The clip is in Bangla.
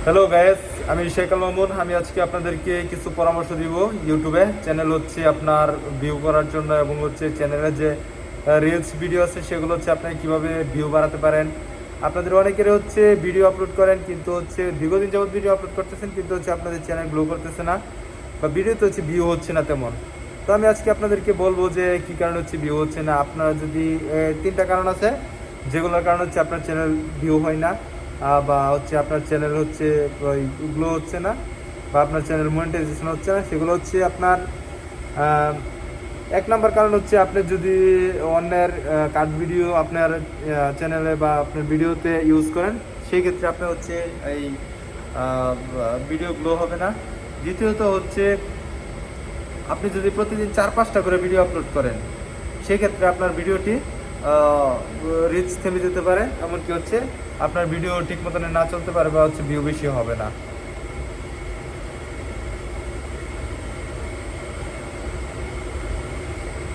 হ্যালো গাইস, আমি শেখ আল মামুন। আমি আজকে আপনাদেরকে কিছু পরামর্শ দিব। ইউটিউবে চ্যানেল হচ্ছে আপনার ভিউ করার জন্য এবং হচ্ছে চ্যানেলে যে রিলস ভিডিও আছে সেগুলো হচ্ছে আপনি কিভাবে ভিউ বাড়াতে পারেন। আপনাদের অনেকের হচ্ছে ভিডিও আপলোড করেন কিন্তু হচ্ছে দীর্ঘদিন যাবত ভিডিও আপলোড করতেছেন কিন্তু হচ্ছে আপনাদের চ্যানেল গ্রো করতেছে না বা ভিডিওতে হচ্ছে ভিউ হচ্ছে না তেমন। তো আমি আজকে আপনাদেরকে বলবো যে কী কারণে হচ্ছে ভিউ হচ্ছে না। আপনারা যদি তিনটা কারণ আছে যেগুলোর কারণ হচ্ছে আপনার চ্যানেল ভিউ হয় না বা হচ্ছে আপনার চ্যানেল হচ্ছে গ্লো হচ্ছে না বা আপনার চ্যানেল মনিটাইজেশন হচ্ছে না। সেগুলো হচ্ছে আপনার এক নাম্বার কারণ হচ্ছে আপনি যদি অন্যের কাট ভিডিও আপনার চ্যানেলে বা আপনার ভিডিওতে ইউজ করেন সেই ক্ষেত্রে আপনি হচ্ছে এই ভিডিও গ্লো হবে না। দ্বিতীয়ত হচ্ছে আপনি যদি প্রতিদিন 4-5টা করে ভিডিও আপলোড করেন সেই ক্ষেত্রে আপনার ভিডিওটি রিচ থেমে যেতে পারে, এমনকি হচ্ছে আপনার ভিডিও ঠিক মতন না চলতে পারে বা হচ্ছে ভিউ বেশি হবে না।